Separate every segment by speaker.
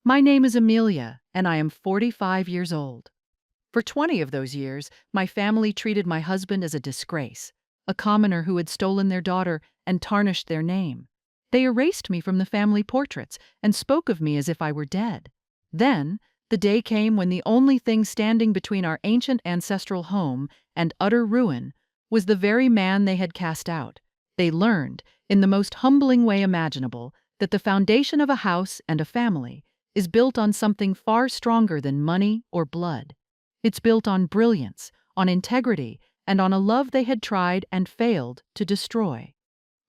Speaker 1: My name is Amelia, and I am 45 years old. For 20 of those years, my family treated my husband as a disgrace, a commoner who had stolen their daughter and tarnished their name. They erased me from the family portraits and spoke of me as if I were dead. Then, the day came when the only thing standing between our ancient ancestral home and utter ruin was the very man they had cast out. They learned, in the most humbling way imaginable, that the foundation of a house and a family is built on something far stronger than money or blood. It's built on brilliance, on integrity, and on a love they had tried and failed to destroy.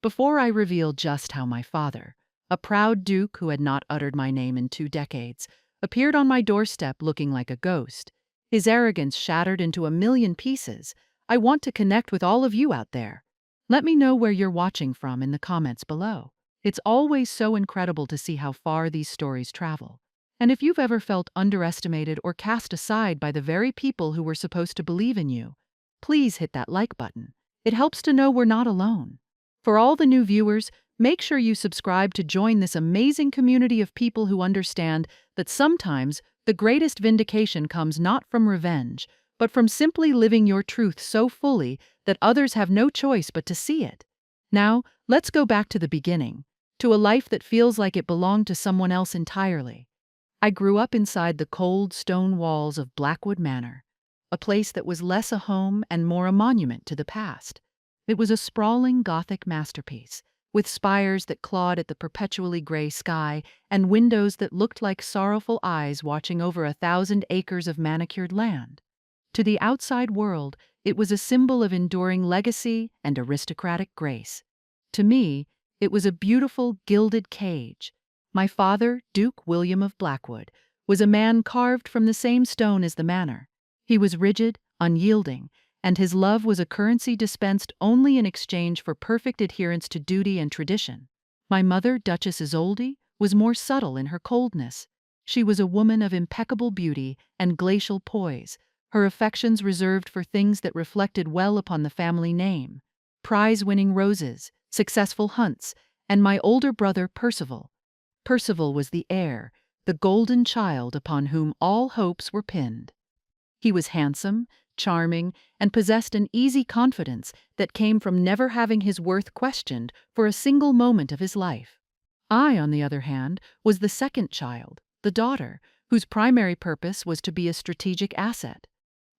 Speaker 1: Before I reveal just how my father, a proud duke who had not uttered my name in 2 decades, appeared on my doorstep looking like a ghost, his arrogance shattered into a million pieces, I want to connect with all of you out there. Let me know where you're watching from in the comments below. It's always so incredible to see how far these stories travel. And if you've ever felt underestimated or cast aside by the very people who were supposed to believe in you, please hit that like button. It helps to know we're not alone. For all the new viewers, make sure you subscribe to join this amazing community of people who understand that sometimes the greatest vindication comes not from revenge, but from simply living your truth so fully that others have no choice but to see it. Now, let's go back to the beginning, to a life that feels like it belonged to someone else entirely. I grew up inside the cold stone walls of Blackwood Manor, a place that was less a home and more a monument to the past. It was a sprawling Gothic masterpiece, with spires that clawed at the perpetually gray sky and windows that looked like sorrowful eyes watching over 1,000 acres of manicured land. To the outside world, it was a symbol of enduring legacy and aristocratic grace. To me, it was a beautiful gilded cage. My father, Duke William of Blackwood, was a man carved from the same stone as the manor. He was rigid, unyielding, and his love was a currency dispensed only in exchange for perfect adherence to duty and tradition. My mother, Duchess Isolde, was more subtle in her coldness. She was a woman of impeccable beauty and glacial poise, her affections reserved for things that reflected well upon the family name: prize-winning roses, successful hunts, and my older brother Percival. Percival was the heir, the golden child upon whom all hopes were pinned. He was handsome, charming, and possessed an easy confidence that came from never having his worth questioned for a single moment of his life. I, on the other hand, was the second child, the daughter, whose primary purpose was to be a strategic asset.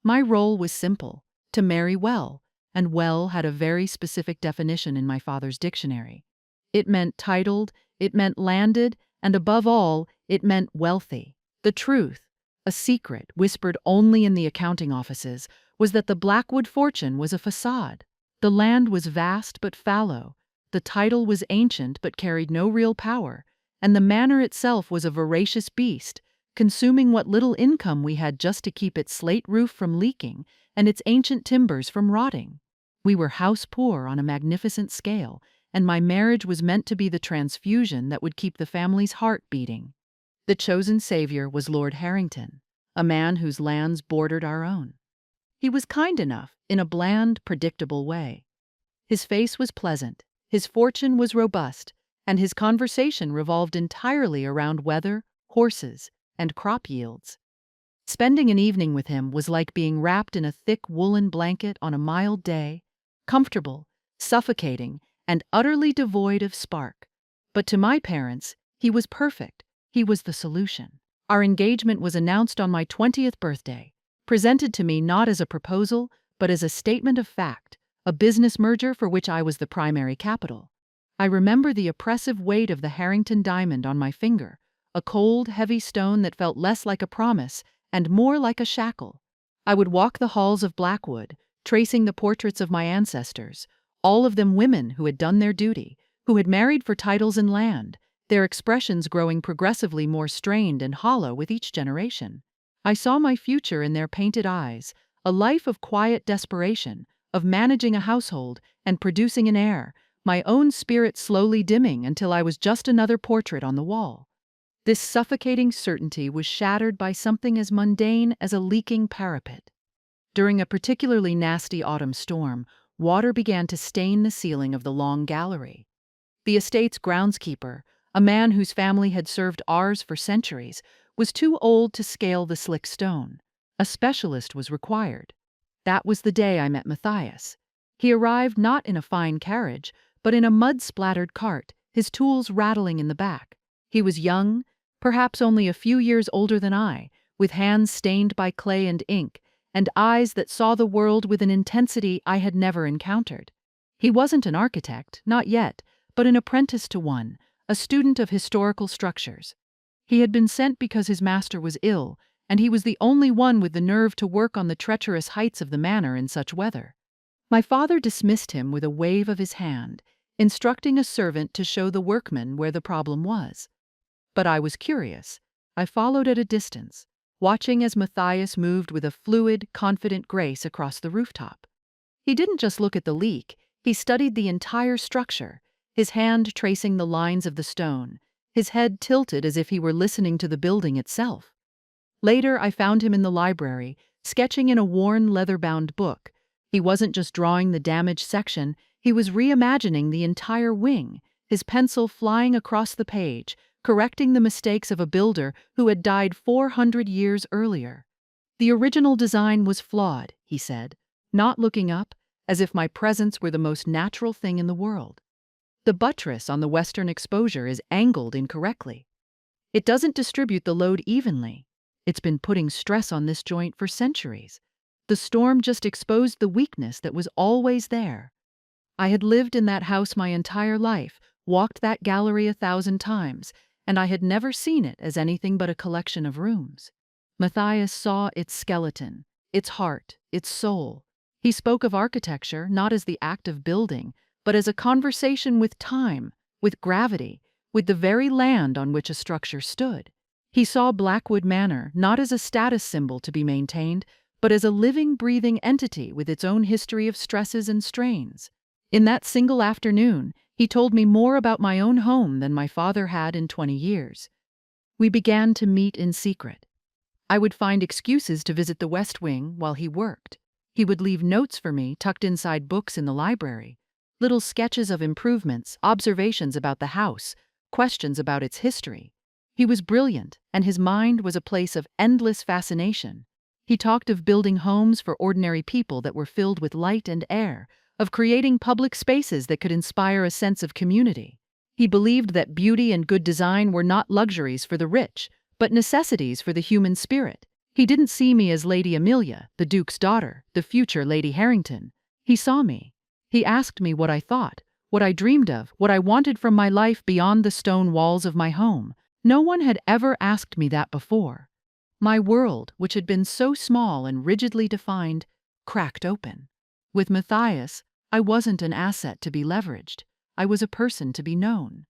Speaker 1: My role was simple: to marry well, and well had a very specific definition in my father's dictionary. It meant titled, it meant landed, and above all, it meant wealthy. The truth, a secret whispered only in the accounting offices, was that the Blackwood fortune was a facade. The land was vast but fallow, the title was ancient but carried no real power, and the manor itself was a voracious beast, consuming what little income we had just to keep its slate roof from leaking and its ancient timbers from rotting. We were house poor on a magnificent scale, and my marriage was meant to be the transfusion that would keep the family's heart beating. The chosen savior was Lord Harrington, a man whose lands bordered our own. He was kind enough, in a bland, predictable way. His face was pleasant, his fortune was robust, and his conversation revolved entirely around weather, horses, and crop yields. Spending an evening with him was like being wrapped in a thick woolen blanket on a mild day, comfortable, suffocating, and utterly devoid of spark. But to my parents, he was perfect. He was the solution. Our engagement was announced on my 20th birthday, presented to me not as a proposal, but as a statement of fact, a business merger for which I was the primary capital. I remember the oppressive weight of the Harrington diamond on my finger, a cold, heavy stone that felt less like a promise and more like a shackle. I would walk the halls of Blackwood, tracing the portraits of my ancestors, all of them women who had done their duty, who had married for titles and land, their expressions growing progressively more strained and hollow with each generation. I saw my future in their painted eyes, a life of quiet desperation, of managing a household and producing an heir, my own spirit slowly dimming until I was just another portrait on the wall. This suffocating certainty was shattered by something as mundane as a leaking parapet. During a particularly nasty autumn storm, water began to stain the ceiling of the long gallery. The estate's groundskeeper, a man whose family had served ours for centuries, was too old to scale the slick stone. A specialist was required. That was the day I met Matthias. He arrived not in a fine carriage, but in a mud-splattered cart, his tools rattling in the back. He was young, perhaps only a few years older than I, with hands stained by clay and ink, and eyes that saw the world with an intensity I had never encountered. He wasn't an architect, not yet, but an apprentice to one, a student of historical structures. He had been sent because his master was ill, and he was the only one with the nerve to work on the treacherous heights of the manor in such weather. My father dismissed him with a wave of his hand, instructing a servant to show the workman where the problem was. But I was curious. I followed at a distance, watching as Matthias moved with a fluid, confident grace across the rooftop. He didn't just look at the leak, he studied the entire structure, his hand tracing the lines of the stone, his head tilted as if he were listening to the building itself. Later, I found him in the library, sketching in a worn leather-bound book. He wasn't just drawing the damaged section, he was reimagining the entire wing, his pencil flying across the page, correcting the mistakes of a builder who had died 400 years earlier. The original design was flawed, he said, not looking up, as if my presence were the most natural thing in the world. The buttress on the western exposure is angled incorrectly. It doesn't distribute the load evenly. It's been putting stress on this joint for centuries. The storm just exposed the weakness that was always there. I had lived in that house my entire life, walked that gallery 1,000 times, and I had never seen it as anything but a collection of rooms. Matthias saw its skeleton, its heart, its soul. He spoke of architecture not as the act of building, but as a conversation with time, with gravity, with the very land on which a structure stood. He saw Blackwood Manor not as a status symbol to be maintained, but as a living, breathing entity with its own history of stresses and strains. In that single afternoon, he told me more about my own home than my father had in 20 years. We began to meet in secret. I would find excuses to visit the West Wing while he worked. He would leave notes for me tucked inside books in the library, little sketches of improvements, observations about the house, questions about its history. He was brilliant, and his mind was a place of endless fascination. He talked of building homes for ordinary people that were filled with light and air, of creating public spaces that could inspire a sense of community. He believed that beauty and good design were not luxuries for the rich, but necessities for the human spirit. He didn't see me as Lady Amelia, the Duke's daughter, the future Lady Harrington. He saw me. He asked me what I thought, what I dreamed of, what I wanted from my life beyond the stone walls of my home. No one had ever asked me that before. My world, which had been so small and rigidly defined, cracked open. With Matthias, I wasn't an asset to be leveraged. I was a person to be known.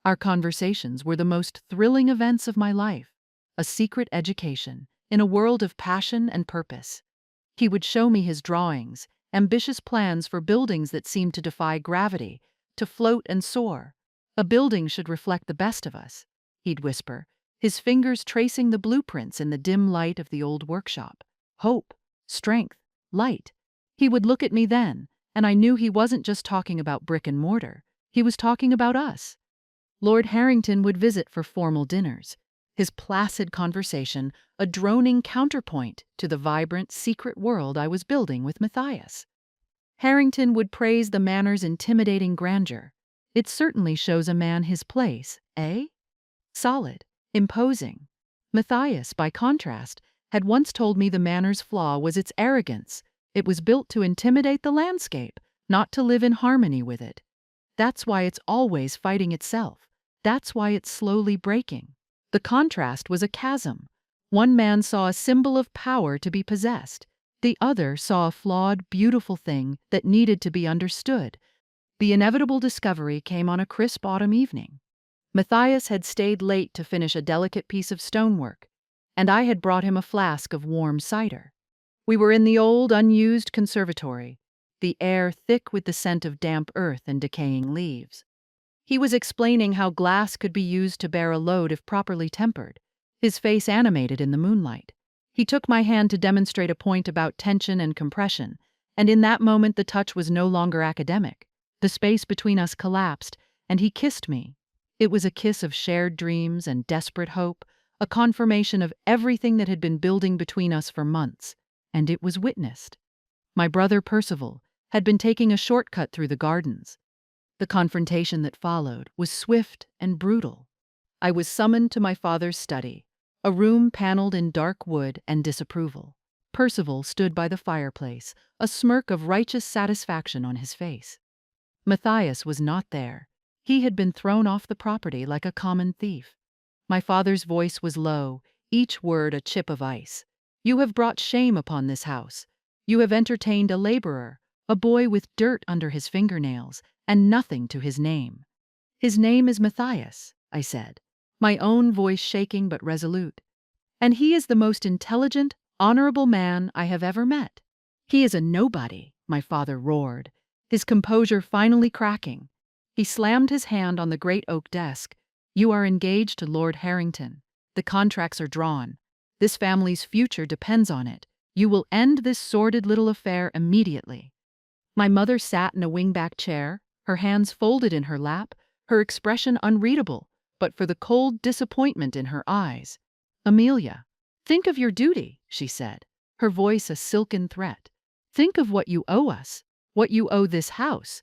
Speaker 1: Our conversations were the most thrilling events of my life, a secret education in a world of passion and purpose. He would show me his drawings, ambitious plans for buildings that seemed to defy gravity, to float and soar. A building should reflect the best of us, he'd whisper, his fingers tracing the blueprints in the dim light of the old workshop. Hope, strength, light. He would look at me then, and I knew he wasn't just talking about brick and mortar. He was talking about us. Lord Harrington would visit for formal dinners, his placid conversation a droning counterpoint to the vibrant, secret world I was building with Matthias. Harrington would praise the manor's intimidating grandeur. It certainly shows a man his place, eh? Solid, imposing. Matthias, by contrast, had once told me the manor's flaw was its arrogance. It was built to intimidate the landscape, not to live in harmony with it. That's why it's always fighting itself. That's why it's slowly breaking. The contrast was a chasm. One man saw a symbol of power to be possessed. The other saw a flawed, beautiful thing that needed to be understood. The inevitable discovery came on a crisp autumn evening. Matthias had stayed late to finish a delicate piece of stonework, and I had brought him a flask of warm cider. We were in the old, unused conservatory, the air thick with the scent of damp earth and decaying leaves. He was explaining how glass could be used to bear a load if properly tempered, his face animated in the moonlight. He took my hand to demonstrate a point about tension and compression, and in that moment the touch was no longer academic. The space between us collapsed, and he kissed me. It was a kiss of shared dreams and desperate hope, a confirmation of everything that had been building between us for months, and it was witnessed. My brother Percival had been taking a shortcut through the gardens. The confrontation that followed was swift and brutal. I was summoned to my father's study, a room paneled in dark wood and disapproval. Percival stood by the fireplace, a smirk of righteous satisfaction on his face. Matthias was not there. He had been thrown off the property like a common thief. My father's voice was low, each word a chip of ice. "You have brought shame upon this house. You have entertained a laborer, a boy with dirt under his fingernails, and nothing to his name." "His name is Matthias," I said, my own voice shaking but resolute. "And he is the most intelligent, honorable man I have ever met." "He is a nobody," my father roared, his composure finally cracking. He slammed his hand on the great oak desk. "You are engaged to Lord Harrington. The contracts are drawn. This family's future depends on it. You will end this sordid little affair immediately." My mother sat in a wingback chair, her hands folded in her lap, her expression unreadable, but for the cold disappointment in her eyes. "Amelia, think of your duty," she said, her voice a silken threat. "Think of what you owe us, what you owe this house."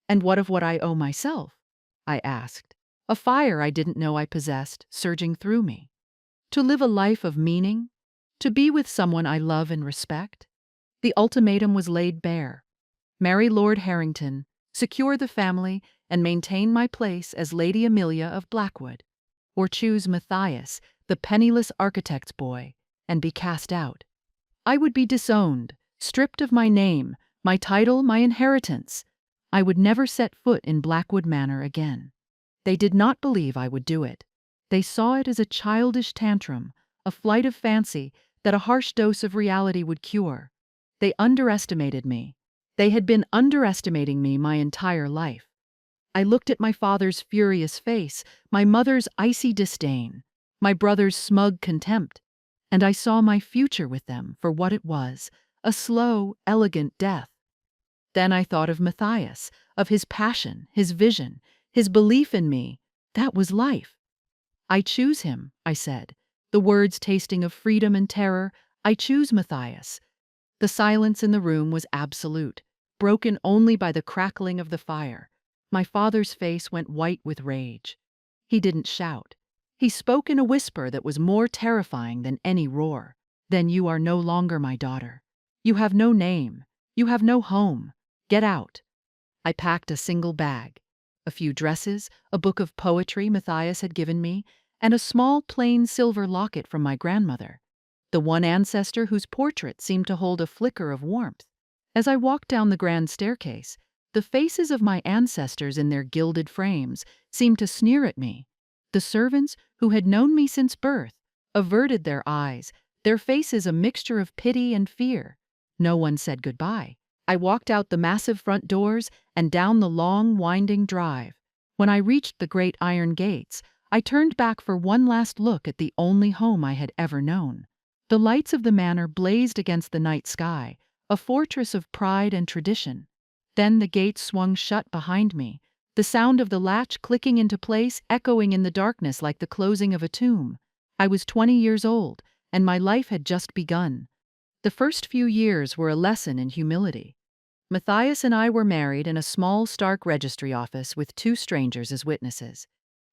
Speaker 1: "And what of what I owe myself?" I asked, a fire I didn't know I possessed surging through me. "To live a life of meaning, to be with someone I love and respect." The ultimatum was laid bare. Marry Lord Harrington, secure the family, and maintain my place as Lady Amelia of Blackwood. Or choose Matthias, the penniless architect's boy, and be cast out. I would be disowned, stripped of my name, my title, my inheritance. I would never set foot in Blackwood Manor again. They did not believe I would do it. They saw it as a childish tantrum, a flight of fancy that a harsh dose of reality would cure. They underestimated me. They had been underestimating me my entire life. I looked at my father's furious face, my mother's icy disdain, my brother's smug contempt, and I saw my future with them for what it was, a slow, elegant death. Then I thought of Matthias, of his passion, his vision, his belief in me. That was life. "I choose him," I said, the words tasting of freedom and terror. "I choose Matthias." The silence in the room was absolute, broken only by the crackling of the fire. My father's face went white with rage. He didn't shout. He spoke in a whisper that was more terrifying than any roar. "Then you are no longer my daughter. You have no name. You have no home. Get out." I packed a single bag, a few dresses, a book of poetry Matthias had given me, and a small plain silver locket from my grandmother, the one ancestor whose portrait seemed to hold a flicker of warmth. As I walked down the grand staircase, the faces of my ancestors in their gilded frames seemed to sneer at me. The servants, who had known me since birth, averted their eyes, their faces a mixture of pity and fear. No one said goodbye. I walked out the massive front doors and down the long, winding drive. When I reached the great iron gates, I turned back for one last look at the only home I had ever known. The lights of the manor blazed against the night sky, a fortress of pride and tradition. Then the gates swung shut behind me, the sound of the latch clicking into place echoing in the darkness like the closing of a tomb. I was 20 years old, and my life had just begun. The first few years were a lesson in humility. Matthias and I were married in a small Stark registry office with 2 strangers as witnesses.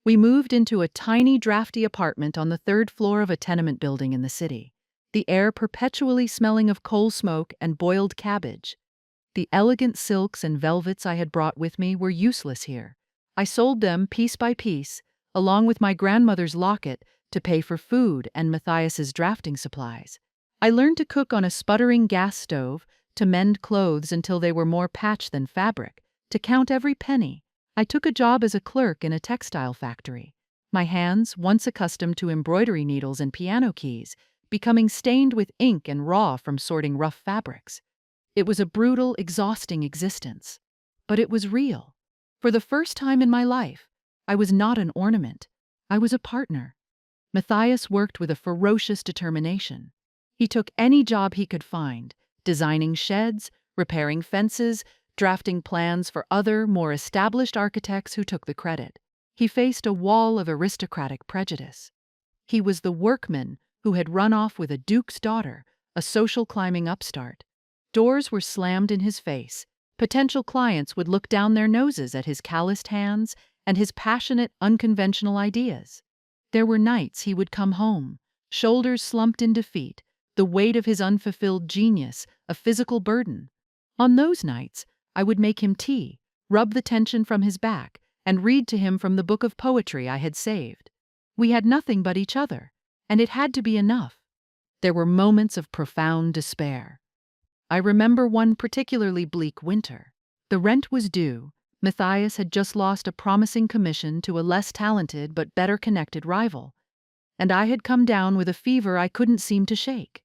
Speaker 1: We moved into a tiny, drafty apartment on the 3rd floor of a tenement building in the city, the air perpetually smelling of coal smoke and boiled cabbage. The elegant silks and velvets I had brought with me were useless here. I sold them piece by piece, along with my grandmother's locket, to pay for food and Matthias's drafting supplies. I learned to cook on a sputtering gas stove, to mend clothes until they were more patch than fabric, to count every penny. I took a job as a clerk in a textile factory, my hands, once accustomed to embroidery needles and piano keys, becoming stained with ink and raw from sorting rough fabrics. It was a brutal, exhausting existence, but it was real. For the first time in my life, I was not an ornament. I was a partner. Matthias worked with a ferocious determination. He took any job he could find, designing sheds, repairing fences, drafting plans for other, more established architects who took the credit. He faced a wall of aristocratic prejudice. He was the workman who had run off with a duke's daughter, a social climbing upstart. Doors were slammed in his face. Potential clients would look down their noses at his calloused hands and his passionate, unconventional ideas. There were nights he would come home, shoulders slumped in defeat, the weight of his unfulfilled genius a physical burden. On those nights, I would make him tea, rub the tension from his back, and read to him from the book of poetry I had saved. We had nothing but each other, and it had to be enough. There were moments of profound despair. I remember one particularly bleak winter. The rent was due. Matthias had just lost a promising commission to a less talented but better connected rival, and I had come down with a fever I couldn't seem to shake.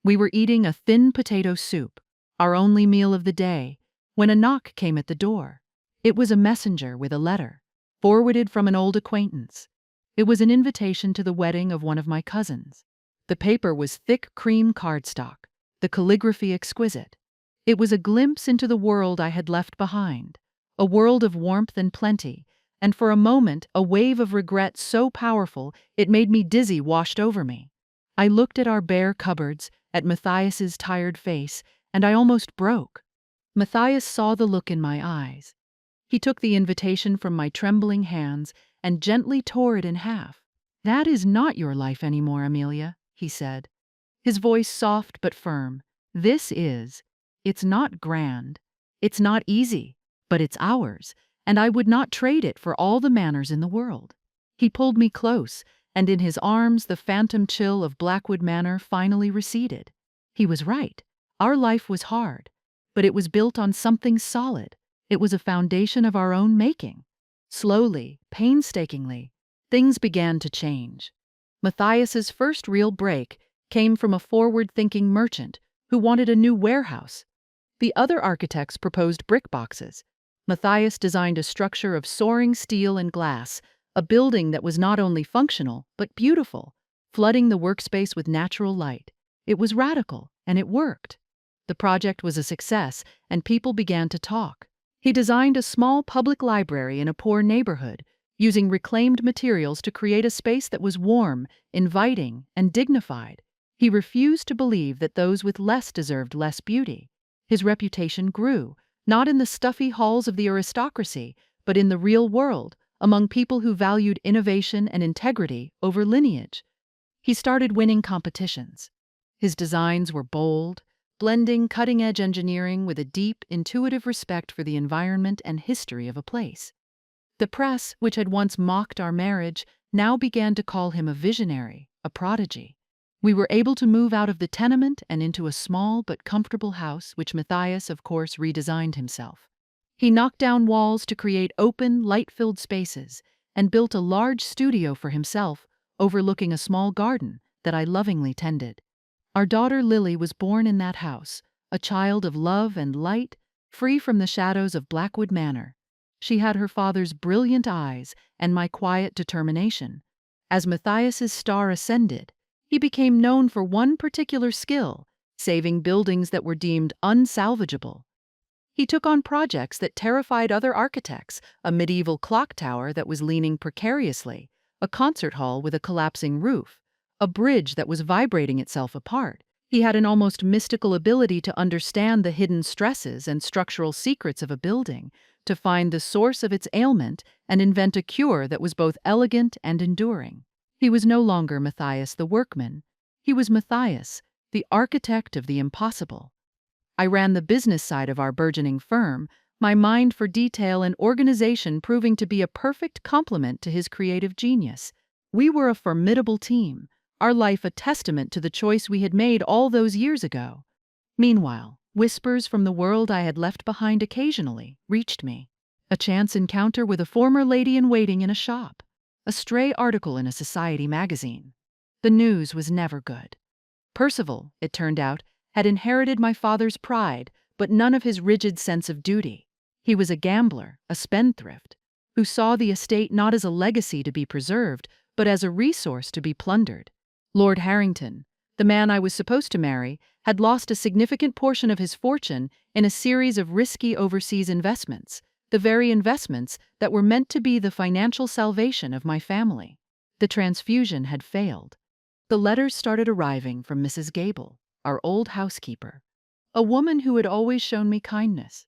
Speaker 1: We were eating a thin potato soup, our only meal of the day, when a knock came at the door. It was a messenger with a letter, forwarded from an old acquaintance. It was an invitation to the wedding of one of my cousins. The paper was thick cream cardstock, the calligraphy exquisite. It was a glimpse into the world I had left behind, a world of warmth and plenty, and for a moment a wave of regret so powerful it made me dizzy washed over me. I looked at our bare cupboards, at Matthias's tired face, and I almost broke. Matthias saw the look in my eyes. He took the invitation from my trembling hands and gently tore it in half. "That is not your life anymore, Amelia," he said, his voice soft but firm. "This is. It's not grand. It's not easy, but it's ours, and I would not trade it for all the manors in the world." He pulled me close, and in his arms the phantom chill of Blackwood Manor finally receded. He was right. Our life was hard, but it was built on something solid. It was a foundation of our own making. Slowly, painstakingly, things began to change. Matthias's first real break came from a forward-thinking merchant who wanted a new warehouse. The other architects proposed brick boxes. Matthias designed a structure of soaring steel and glass, a building that was not only functional, but beautiful, flooding the workspace with natural light. It was radical, and it worked. The project was a success, and people began to talk. He designed a small public library in a poor neighborhood, using reclaimed materials to create a space that was warm, inviting, and dignified. He refused to believe that those with less deserved less beauty. His reputation grew, not in the stuffy halls of the aristocracy, but in the real world, among people who valued innovation and integrity over lineage. He started winning competitions. His designs were bold, blending cutting-edge engineering with a deep, intuitive respect for the environment and history of a place. The press, which had once mocked our marriage, now began to call him a visionary, a prodigy. We were able to move out of the tenement and into a small but comfortable house, which Matthias, of course, redesigned himself. He knocked down walls to create open, light-filled spaces and built a large studio for himself, overlooking a small garden that I lovingly tended. Our daughter Lily was born in that house, a child of love and light, free from the shadows of Blackwood Manor. She had her father's brilliant eyes and my quiet determination. As Matthias's star ascended, he became known for one particular skill, saving buildings that were deemed unsalvageable. He took on projects that terrified other architects, a medieval clock tower that was leaning precariously, a concert hall with a collapsing roof, a bridge that was vibrating itself apart. He had an almost mystical ability to understand the hidden stresses and structural secrets of a building, to find the source of its ailment and invent a cure that was both elegant and enduring. He was no longer Matthias the workman. He was Matthias, the architect of the impossible. I ran the business side of our burgeoning firm, my mind for detail and organization proving to be a perfect complement to his creative genius. We were a formidable team, our life a testament to the choice we had made all those years ago. Meanwhile, whispers from the world I had left behind occasionally reached me. A chance encounter with a former lady-in-waiting in a shop. A stray article in a society magazine. The news was never good. Percival, it turned out, had inherited my father's pride, but none of his rigid sense of duty. He was a gambler, a spendthrift, who saw the estate not as a legacy to be preserved, but as a resource to be plundered. Lord Harrington, the man I was supposed to marry, had lost a significant portion of his fortune in a series of risky overseas investments, the very investments that were meant to be the financial salvation of my family. The transfusion had failed. The letters started arriving from Mrs. Gable, our old housekeeper, a woman who had always shown me kindness.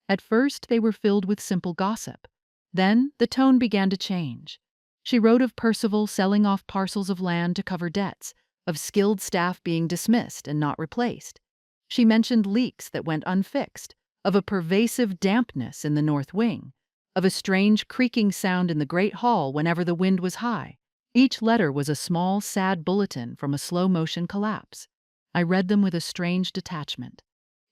Speaker 1: At first, they were filled with simple gossip. Then, the tone began to change. She wrote of Percival selling off parcels of land to cover debts, of skilled staff being dismissed and not replaced. She mentioned leaks that went unfixed, of a pervasive dampness in the north wing, of a strange creaking sound in the great hall whenever the wind was high. Each letter was a small, sad bulletin from a slow-motion collapse. I read them with a strange detachment.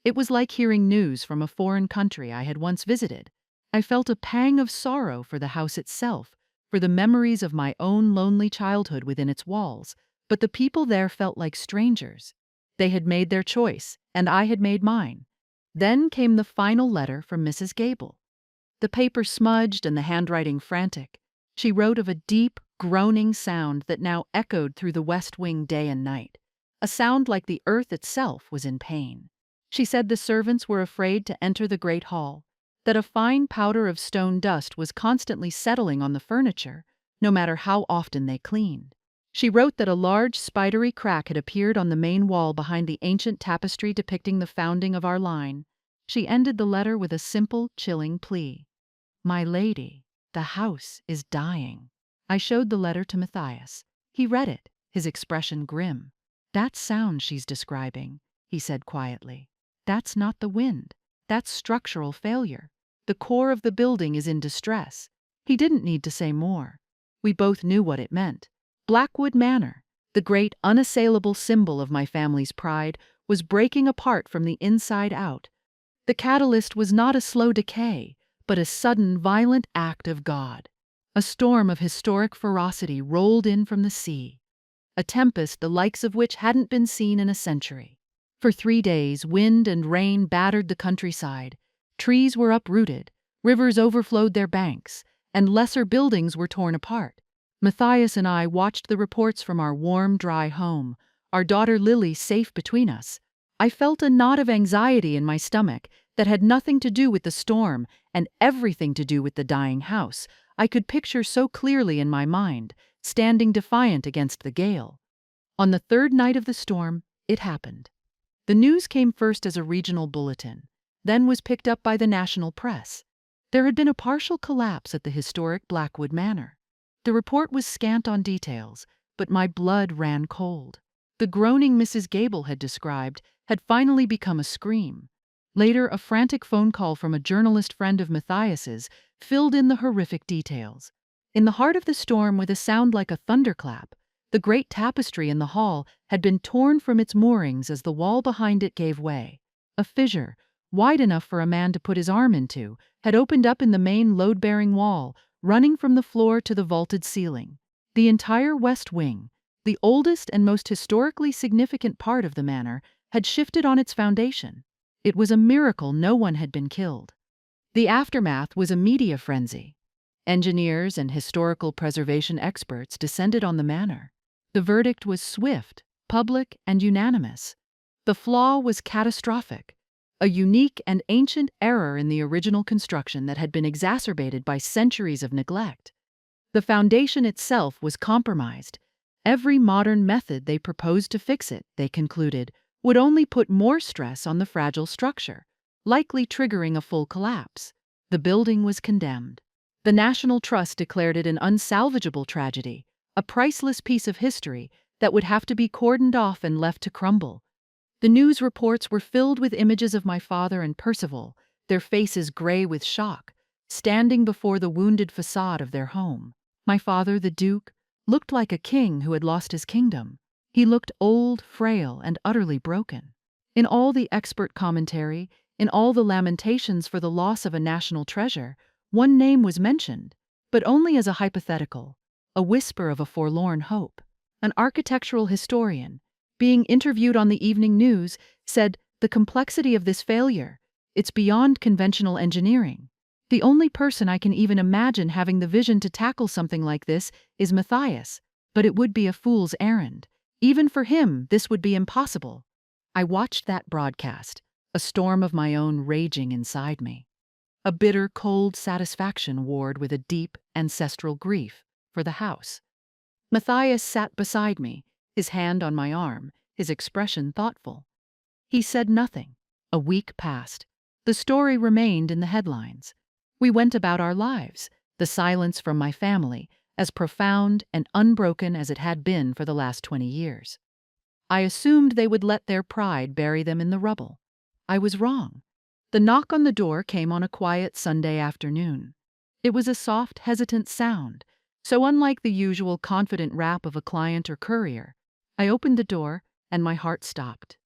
Speaker 1: It was like hearing news from a foreign country I had once visited. I felt a pang of sorrow for the house itself, for the memories of my own lonely childhood within its walls, but the people there felt like strangers. They had made their choice, and I had made mine. Then came the final letter from Mrs. Gable. The paper smudged and the handwriting frantic. She wrote of a deep, groaning sound that now echoed through the west wing day and night, a sound like the earth itself was in pain. She said the servants were afraid to enter the great hall, that a fine powder of stone dust was constantly settling on the furniture, no matter how often they cleaned. She wrote that a large spidery crack had appeared on the main wall behind the ancient tapestry depicting the founding of our line. She ended the letter with a simple, chilling plea. "My lady, the house is dying." I showed the letter to Matthias. He read it, his expression grim. "That sound she's describing," he said quietly. "That's not the wind. That's structural failure. The core of the building is in distress." He didn't need to say more. We both knew what it meant. Blackwood Manor, the great unassailable symbol of my family's pride, was breaking apart from the inside out. The catalyst was not a slow decay, but a sudden, violent act of God. A storm of historic ferocity rolled in from the sea, a tempest the likes of which hadn't been seen in a century. For 3 days, wind and rain battered the countryside. Trees were uprooted, rivers overflowed their banks, and lesser buildings were torn apart. Matthias and I watched the reports from our warm, dry home, our daughter Lily safe between us. I felt a knot of anxiety in my stomach that had nothing to do with the storm and everything to do with the dying house. I could picture so clearly in my mind, standing defiant against the gale. On the 3rd night of the storm, it happened. The news came first as a regional bulletin, then was picked up by the national press. There had been a partial collapse at the historic Blackwood Manor. The report was scant on details, but my blood ran cold. The groaning Mrs. Gable had described had finally become a scream. Later, a frantic phone call from a journalist friend of Matthias's filled in the horrific details. In the heart of the storm, with a sound like a thunderclap, the great tapestry in the hall had been torn from its moorings as the wall behind it gave way. A fissure, wide enough for a man to put his arm into, had opened up in the main load-bearing wall, running from the floor to the vaulted ceiling. The entire west wing, the oldest and most historically significant part of the manor, had shifted on its foundation. It was a miracle no one had been killed. The aftermath was a media frenzy. Engineers and historical preservation experts descended on the manor. The verdict was swift, public, and unanimous. The flaw was catastrophic, a unique and ancient error in the original construction that had been exacerbated by centuries of neglect. The foundation itself was compromised. Every modern method they proposed to fix it, they concluded, would only put more stress on the fragile structure, likely triggering a full collapse. The building was condemned. The National Trust declared it an unsalvageable tragedy, a priceless piece of history that would have to be cordoned off and left to crumble. The news reports were filled with images of my father and Percival, their faces gray with shock, standing before the wounded facade of their home. My father, the Duke, looked like a king who had lost his kingdom. He looked old, frail, and utterly broken. In all the expert commentary, in all the lamentations for the loss of a national treasure, one name was mentioned, but only as a hypothetical, a whisper of a forlorn hope. An architectural historian, being interviewed on the evening news, said, "The complexity of this failure, it's beyond conventional engineering. The only person I can even imagine having the vision to tackle something like this is Matthias, but it would be a fool's errand. Even for him, this would be impossible." I watched that broadcast, a storm of my own raging inside me. A bitter, cold satisfaction warred with a deep, ancestral grief for the house. Matthias sat beside me, his hand on my arm, his expression thoughtful. He said nothing. A week passed. The story remained in the headlines. We went about our lives, the silence from my family, as profound and unbroken as it had been for the last 20 years. I assumed they would let their pride bury them in the rubble. I was wrong. The knock on the door came on a quiet Sunday afternoon. It was a soft, hesitant sound, so unlike the usual confident rap of a client or courier. I opened the door, and my heart stopped.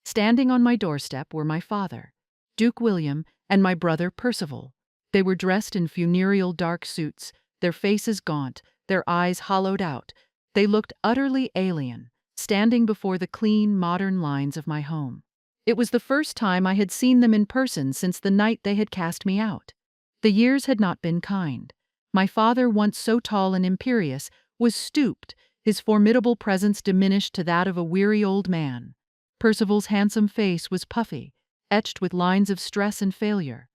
Speaker 1: Standing on my doorstep were my father, Duke William, and my brother Percival. They were dressed in funereal dark suits, their faces gaunt, their eyes hollowed out. They looked utterly alien, standing before the clean, modern lines of my home. It was the first time I had seen them in person since the night they had cast me out. The years had not been kind. My father, once so tall and imperious, was stooped, his formidable presence diminished to that of a weary old man. Percival's handsome face was puffy, etched with lines of stress and failure.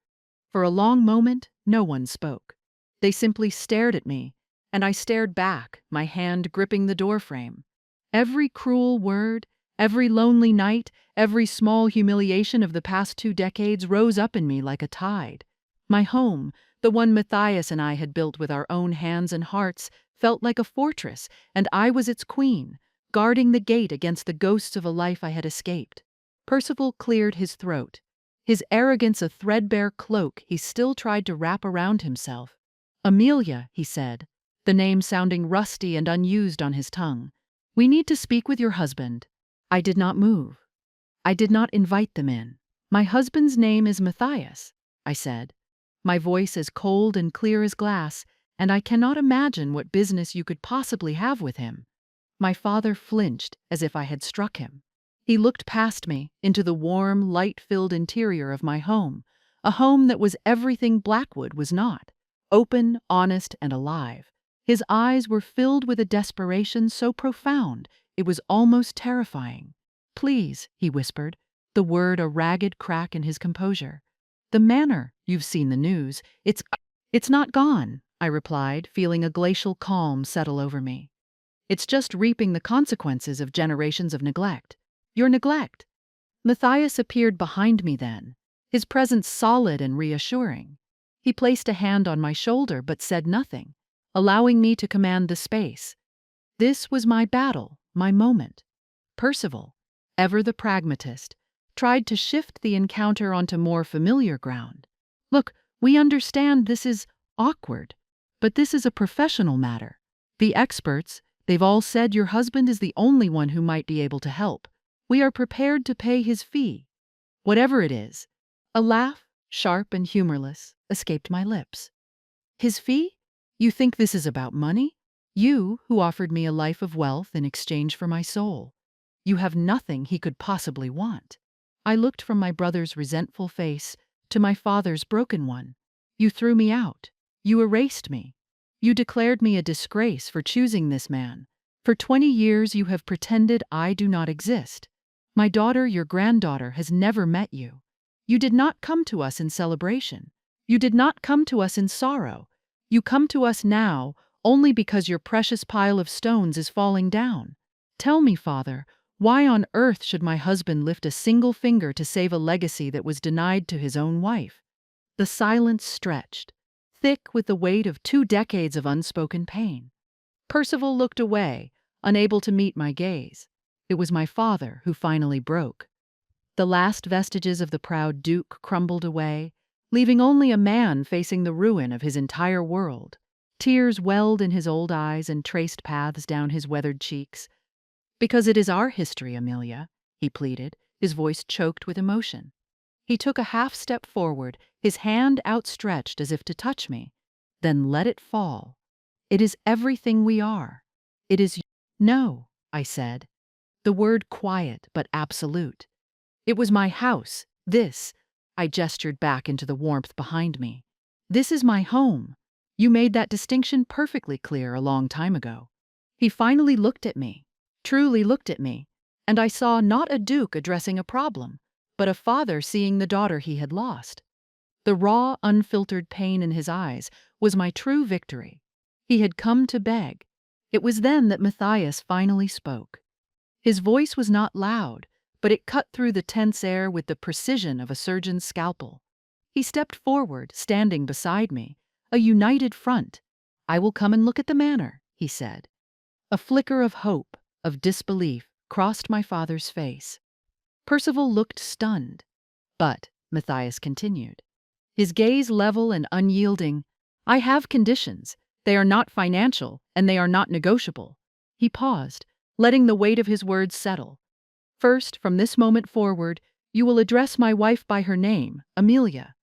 Speaker 1: For a long moment, no one spoke. They simply stared at me, and I stared back, my hand gripping the doorframe. Every cruel word, every lonely night, every small humiliation of the past 2 decades rose up in me like a tide. My home, the one Matthias and I had built with our own hands and hearts, felt like a fortress, and I was its queen, guarding the gate against the ghosts of a life I had escaped. Percival cleared his throat. His arrogance a threadbare cloak he still tried to wrap around himself. "Amelia," he said, the name sounding rusty and unused on his tongue. "We need to speak with your husband." I did not move. I did not invite them in. "My husband's name is Matthias," I said, my voice as cold and clear as glass, "and I cannot imagine what business you could possibly have with him." My father flinched as if I had struck him. He looked past me into the warm, light-filled interior of my home, a home that was everything Blackwood was not, open, honest, and alive. His eyes were filled with a desperation so profound it was almost terrifying. "Please," he whispered, the word a ragged crack in his composure. "The manor, you've seen the news, it's not gone," I replied, feeling a glacial calm settle over me. "It's just reaping the consequences of generations of neglect. Your neglect." Matthias appeared behind me then, his presence solid and reassuring. He placed a hand on my shoulder but said nothing, allowing me to command the space. This was my battle, my moment. Percival, ever the pragmatist, tried to shift the encounter onto more familiar ground. "Look, we understand this is awkward, but this is a professional matter. The experts, they've all said your husband is the only one who might be able to help. We are prepared to pay his fee, whatever it is." A laugh, sharp and humorless, escaped my lips. "His fee? You think this is about money? You, who offered me a life of wealth in exchange for my soul. You have nothing he could possibly want." I looked from my brother's resentful face to my father's broken one. "You threw me out. You erased me. You declared me a disgrace for choosing this man. For 20 years you have pretended I do not exist. My daughter, your granddaughter, has never met you. You did not come to us in celebration. You did not come to us in sorrow. You come to us now only because your precious pile of stones is falling down. Tell me, Father, why on earth should my husband lift a single finger to save a legacy that was denied to his own wife?" The silence stretched, thick with the weight of 2 decades of unspoken pain. Percival looked away, unable to meet my gaze. It was my father who finally broke. The last vestiges of the proud Duke crumbled away, leaving only a man facing the ruin of his entire world. Tears welled in his old eyes and traced paths down his weathered cheeks. "Because it is our history, Amelia," he pleaded, his voice choked with emotion. He took a half-step forward, his hand outstretched as if to touch me, then let it fall. "It is everything we are. It is—" "No," I said, the word quiet but absolute. "It was my house. This," I gestured back into the warmth behind me. "This is my home. You made that distinction perfectly clear a long time ago." He finally looked at me, truly looked at me, and I saw not a duke addressing a problem, but a father seeing the daughter he had lost. The raw, unfiltered pain in his eyes was my true victory. He had come to beg. It was then that Matthias finally spoke. His voice was not loud, but it cut through the tense air with the precision of a surgeon's scalpel. He stepped forward, standing beside me, a united front. "I will come and look at the manor," he said. A flicker of hope, of disbelief, crossed my father's face. Percival looked stunned. "But," Matthias continued, his gaze level and unyielding, "I have conditions. They are not financial, and they are not negotiable." He paused, letting the weight of his words settle. "First, from this moment forward, you will address my wife by her name, Amelia.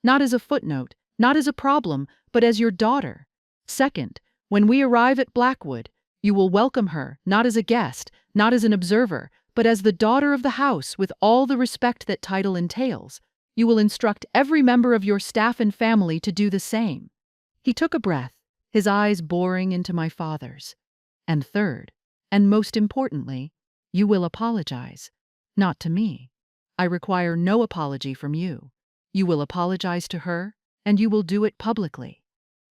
Speaker 1: Not as a footnote, not as a problem, but as your daughter. Second, when we arrive at Blackwood, you will welcome her, not as a guest, not as an observer, but as the daughter of the house with all the respect that title entails. You will instruct every member of your staff and family to do the same." He took a breath, his eyes boring into my father's. "And third, and most importantly, you will apologize. Not to me. I require no apology from you. You will apologize to her, and you will do it publicly.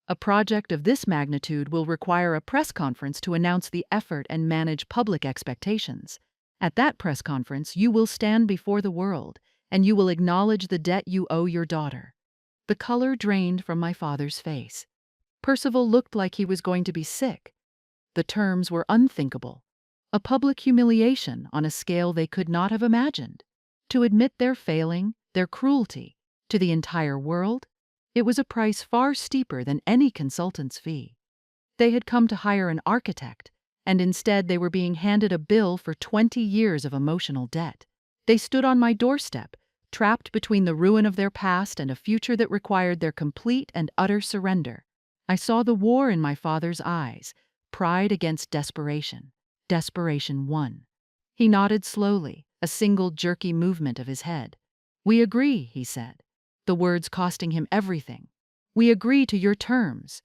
Speaker 1: A project of this magnitude will require a press conference to announce the effort and manage public expectations. At that press conference, you will stand before the world, and you will acknowledge the debt you owe your daughter." The color drained from my father's face. Percival looked like he was going to be sick. The terms were unthinkable. A public humiliation on a scale they could not have imagined. To admit their failing, their cruelty, to the entire world, it was a price far steeper than any consultant's fee. They had come to hire an architect, and instead they were being handed a bill for 20 years of emotional debt. They stood on my doorstep, trapped between the ruin of their past and a future that required their complete and utter surrender. I saw the war in my father's eyes, pride against desperation. Desperation won. He nodded slowly, a single jerky movement of his head. "We agree," he said, the words costing him everything. "We agree to your terms."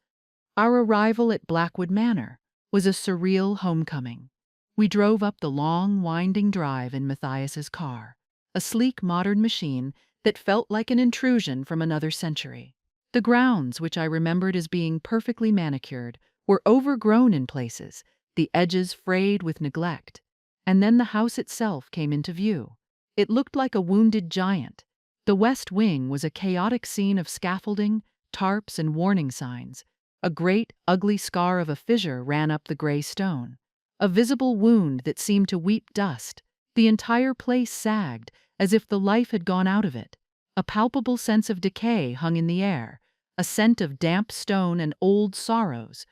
Speaker 1: Our arrival at Blackwood Manor was a surreal homecoming. We drove up the long, winding drive in Matthias's car, a sleek modern machine that felt like an intrusion from another century. The grounds, which I remembered as being perfectly manicured, were overgrown in places, the edges frayed with neglect. And then the house itself came into view. It looked like a wounded giant. The west wing was a chaotic scene of scaffolding, tarps, and warning signs. A great, ugly scar of a fissure ran up the gray stone, a visible wound that seemed to weep dust. The entire place sagged, as if the life had gone out of it. A palpable sense of decay hung in the air, a scent of damp stone and old sorrows.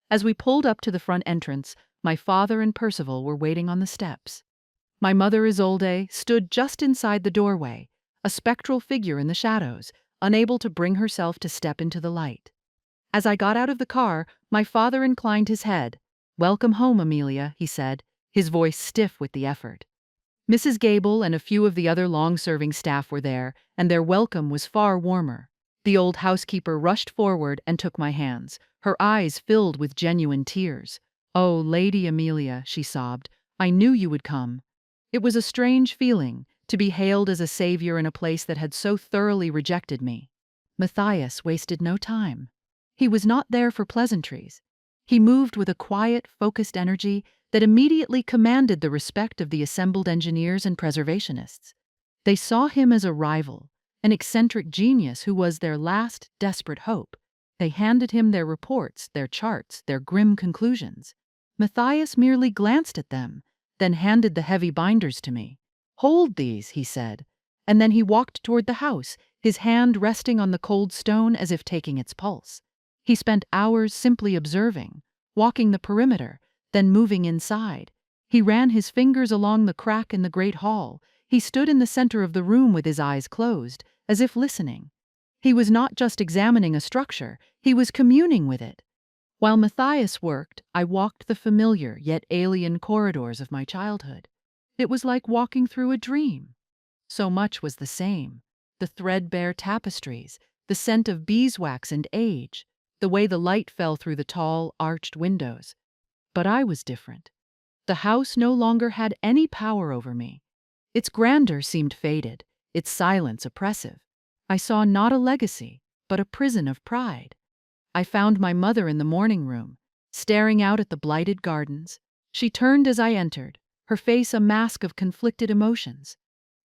Speaker 1: As we pulled up to the front entrance, my father and Percival were waiting on the steps. My mother Isolde stood just inside the doorway, a spectral figure in the shadows, unable to bring herself to step into the light. As I got out of the car, my father inclined his head. "Welcome home, Amelia," he said, his voice stiff with the effort. Mrs. Gable and a few of the other long-serving staff were there, and their welcome was far warmer. The old housekeeper rushed forward and took my hands, her eyes filled with genuine tears. "Oh, Lady Amelia," she sobbed, "I knew you would come." It was a strange feeling, to be hailed as a savior in a place that had so thoroughly rejected me. Matthias wasted no time. He was not there for pleasantries. He moved with a quiet, focused energy that immediately commanded the respect of the assembled engineers and preservationists. They saw him as a rival, an eccentric genius who was their last, desperate hope. They handed him their reports, their charts, their grim conclusions. Matthias merely glanced at them, then handed the heavy binders to me. "Hold these," he said, and then he walked toward the house, his hand resting on the cold stone as if taking its pulse. He spent hours simply observing, walking the perimeter, then moving inside. He ran his fingers along the crack in the great hall. He stood in the center of the room with his eyes closed, as if listening. He was not just examining a structure, he was communing with it. While Matthias worked, I walked the familiar yet alien corridors of my childhood. It was like walking through a dream. So much was the same. The threadbare tapestries, the scent of beeswax and age, the way the light fell through the tall, arched windows. But I was different. The house no longer had any power over me. Its grandeur seemed faded, its silence oppressive. I saw not a legacy, but a prison of pride. I found my mother in the morning room, staring out at the blighted gardens. She turned as I entered, her face a mask of conflicted emotions.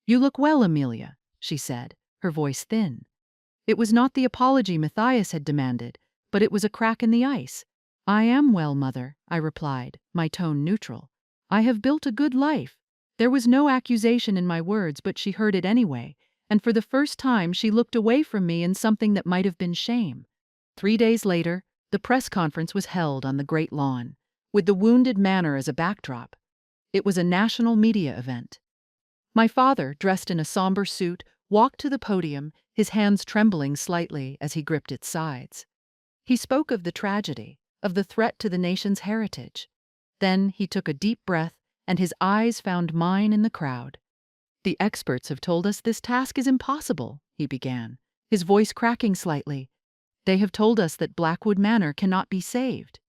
Speaker 1: "You look well, Amelia," she said, her voice thin. It was not the apology Matthias had demanded, but it was a crack in the ice. "I am well, mother," I replied, my tone neutral. "I have built a good life." There was no accusation in my words, but she heard it anyway, and for the first time she looked away from me in something that might have been shame. 3 days later, the press conference was held on the Great Lawn, with the wounded manor as a backdrop. It was a national media event. My father, dressed in a somber suit, walked to the podium, his hands trembling slightly as he gripped its sides. He spoke of the tragedy, of the threat to the nation's heritage. Then he took a deep breath, and his eyes found mine in the crowd. "The experts have told us this task is impossible," he began, his voice cracking slightly. "They have told us that Blackwood Manor cannot be saved.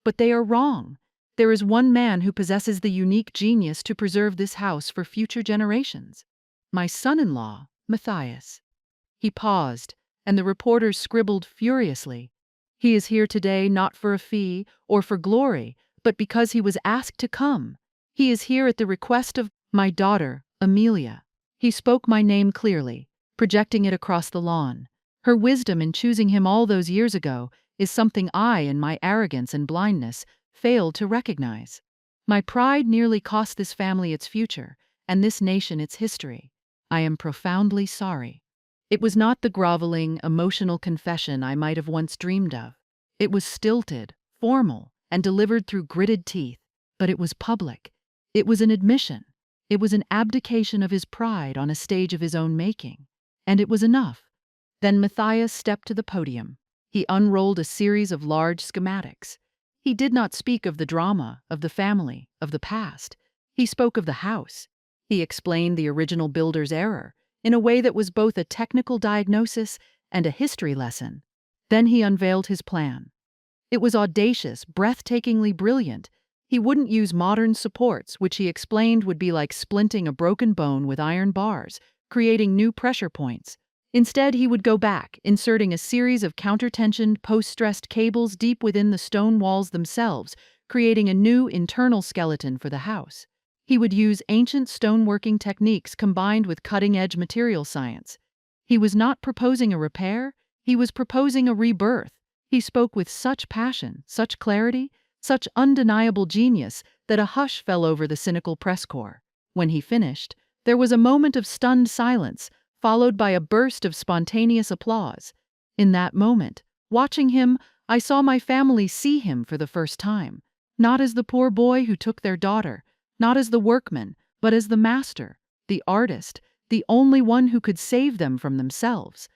Speaker 1: But they are wrong. There is one man who possesses the unique genius to preserve this house for future generations. My son-in-law, Matthias." He paused, and the reporters scribbled furiously. "He is here today not for a fee or for glory, but because he was asked to come. He is here at the request of my daughter, Amelia." He spoke my name clearly, projecting it across the lawn. Her wisdom in choosing him all those years ago is something I, in my arrogance and blindness, failed to recognize. My pride nearly cost this family its future, and this nation its history. I am profoundly sorry. It was not the groveling, emotional confession I might have once dreamed of. It was stilted, formal, and delivered through gritted teeth, but it was public. It was an admission. It was an abdication of his pride on a stage of his own making. And it was enough. Then Matthias stepped to the podium. He unrolled a series of large schematics. He did not speak of the drama, of the family, of the past. He spoke of the house. He explained the original builder's error in a way that was both a technical diagnosis and a history lesson. Then he unveiled his plan. It was audacious, breathtakingly brilliant. He wouldn't use modern supports, which he explained would be like splinting a broken bone with iron bars, creating new pressure points. Instead, he would go back, inserting a series of counter-tensioned, post-stressed cables deep within the stone walls themselves, creating a new internal skeleton for the house. He would use ancient stoneworking techniques combined with cutting-edge material science. He was not proposing a repair, he was proposing a rebirth. He spoke with such passion, such clarity, such undeniable genius that a hush fell over the cynical press corps. When he finished, there was a moment of stunned silence, followed by a burst of spontaneous applause. In that moment, watching him, I saw my family see him for the first time, not as the poor boy who took their daughter, not as the workman, but as the master, the artist, the only one who could save them from themselves.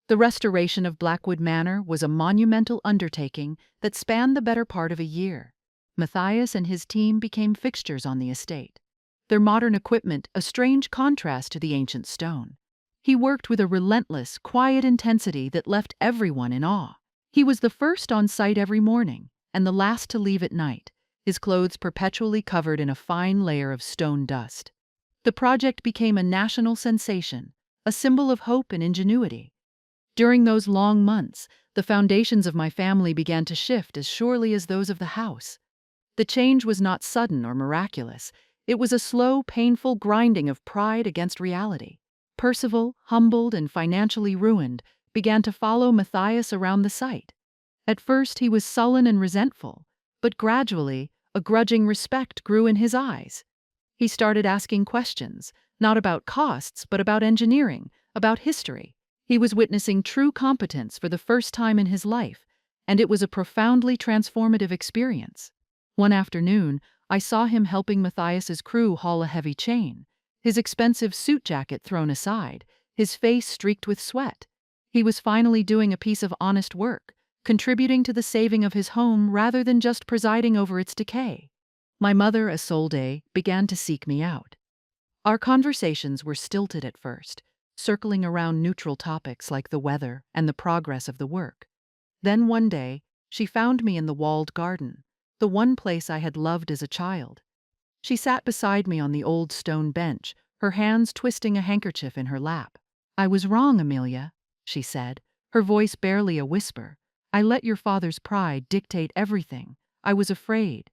Speaker 1: The restoration of Blackwood Manor was a monumental undertaking that spanned the better part of a year. Matthias and his team became fixtures on the estate, their modern equipment a strange contrast to the ancient stone. He worked with a relentless, quiet intensity that left everyone in awe. He was the first on site every morning, and the last to leave at night, his clothes perpetually covered in a fine layer of stone dust. The project became a national sensation, a symbol of hope and ingenuity. During those long months, the foundations of my family began to shift as surely as those of the house. The change was not sudden or miraculous. It was a slow, painful grinding of pride against reality. Percival, humbled and financially ruined, began to follow Matthias around the site. At first he was sullen and resentful, but gradually a grudging respect grew in his eyes. He started asking questions, not about costs, but about engineering, about history. He was witnessing true competence for the first time in his life, and it was a profoundly transformative experience. One afternoon, I saw him helping Matthias's crew haul a heavy chain, his expensive suit jacket thrown aside, his face streaked with sweat. He was finally doing a piece of honest work, contributing to the saving of his home rather than just presiding over its decay. My mother, Isolde, began to seek me out. Our conversations were stilted at first, circling around neutral topics like the weather and the progress of the work. Then one day, she found me in the walled garden, the one place I had loved as a child. She sat beside me on the old stone bench, her hands twisting a handkerchief in her lap. "I was wrong, Amelia," she said, her voice barely a whisper. "I let your father's pride dictate everything. I was afraid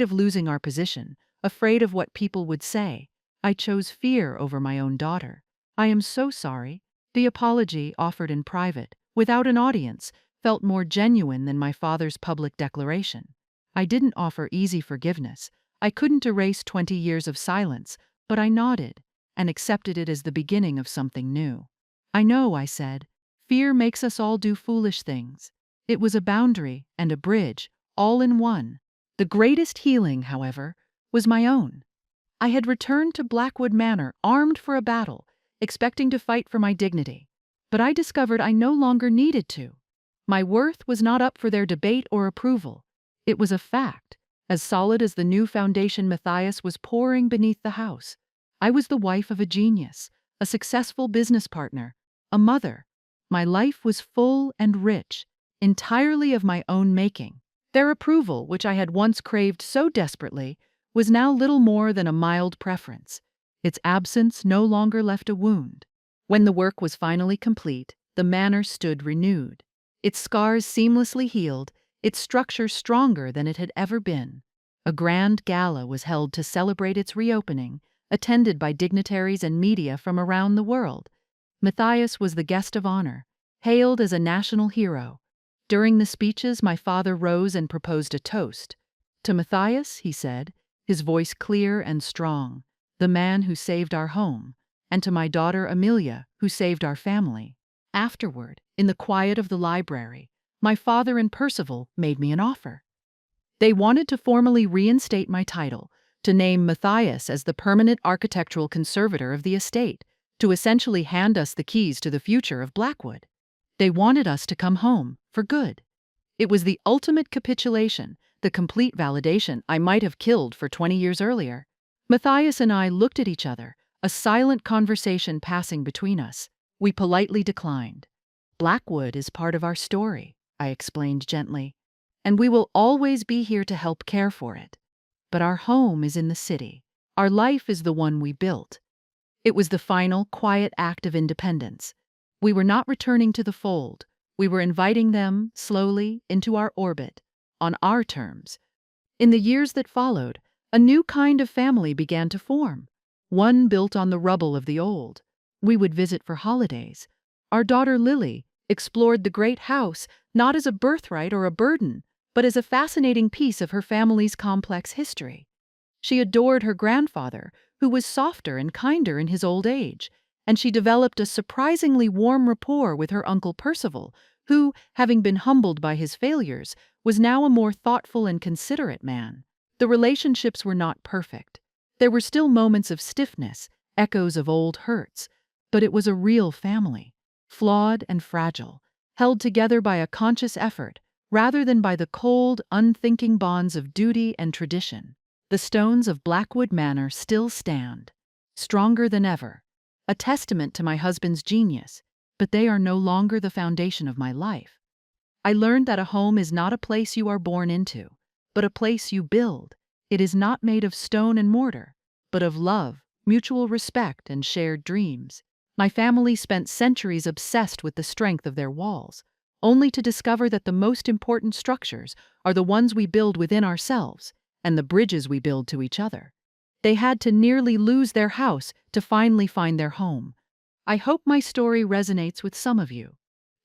Speaker 1: of losing our position, afraid of what people would say. I chose fear over my own daughter. I am so sorry." The apology, offered in private, without an audience, felt more genuine than my father's public declaration. I didn't offer easy forgiveness. I couldn't erase 20 years of silence, but I nodded and accepted it as the beginning of something new. "I know," I said. "Fear makes us all do foolish things." It was a boundary and a bridge, all in one. The greatest healing, however, was my own. I had returned to Blackwood Manor armed for a battle, expecting to fight for my dignity. But I discovered I no longer needed to. My worth was not up for their debate or approval. It was a fact, as solid as the new foundation Matthias was pouring beneath the house. I was the wife of a genius, a successful business partner, a mother. My life was full and rich, entirely of my own making. Their approval, which I had once craved so desperately, was now little more than a mild preference. Its absence no longer left a wound. When the work was finally complete, the manor stood renewed. Its scars seamlessly healed, its structure stronger than it had ever been. A grand gala was held to celebrate its reopening, attended by dignitaries and media from around the world. Matthias was the guest of honor, hailed as a national hero. During the speeches, my father rose and proposed a toast. "To Matthias," he said, his voice clear and strong, "the man who saved our home, and to my daughter Amelia, who saved our family." Afterward, in the quiet of the library, my father and Percival made me an offer. They wanted to formally reinstate my title, to name Matthias as the permanent architectural conservator of the estate, to essentially hand us the keys to the future of Blackwood. They wanted us to come home, for good. It was the ultimate capitulation, the complete validation I might have killed for 20 years earlier. Matthias and I looked at each other, a silent conversation passing between us. We politely declined. "Blackwood is part of our story," I explained gently, "and we will always be here to help care for it. But our home is in the city. Our life is the one we built." It was the final, quiet act of independence. We were not returning to the fold. We were inviting them, slowly, into our orbit, on our terms. In the years that followed, a new kind of family began to form, one built on the rubble of the old. We would visit for holidays. Our daughter Lily explored the great house not as a birthright or a burden, but as a fascinating piece of her family's complex history. She adored her grandfather, who was softer and kinder in his old age, and she developed a surprisingly warm rapport with her uncle Percival, who, having been humbled by his failures, was now a more thoughtful and considerate man. The relationships were not perfect. There were still moments of stiffness, echoes of old hurts, but it was a real family, flawed and fragile, held together by a conscious effort rather than by the cold, unthinking bonds of duty and tradition. The stones of Blackwood Manor still stand, stronger than ever, a testament to my husband's genius, but they are no longer the foundation of my life. I learned that a home is not a place you are born into, but a place you build. It is not made of stone and mortar, but of love, mutual respect, and shared dreams. My family spent centuries obsessed with the strength of their walls, only to discover that the most important structures are the ones we build within ourselves and the bridges we build to each other. They had to nearly lose their house to finally find their home. I hope my story resonates with some of you.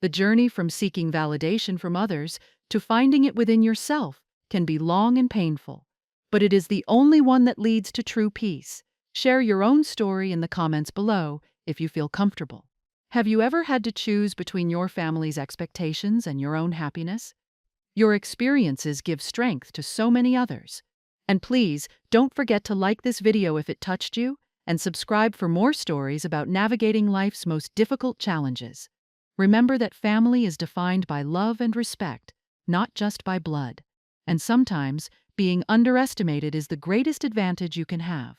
Speaker 1: The journey from seeking validation from others to finding it within yourself can be long and painful, but it is the only one that leads to true peace. Share your own story in the comments below if you feel comfortable. Have you ever had to choose between your family's expectations and your own happiness? Your experiences give strength to so many others. And please, don't forget to like this video if it touched you, and subscribe for more stories about navigating life's most difficult challenges. Remember that family is defined by love and respect, not just by blood. And sometimes, being underestimated is the greatest advantage you can have.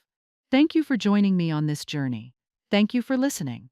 Speaker 1: Thank you for joining me on this journey. Thank you for listening.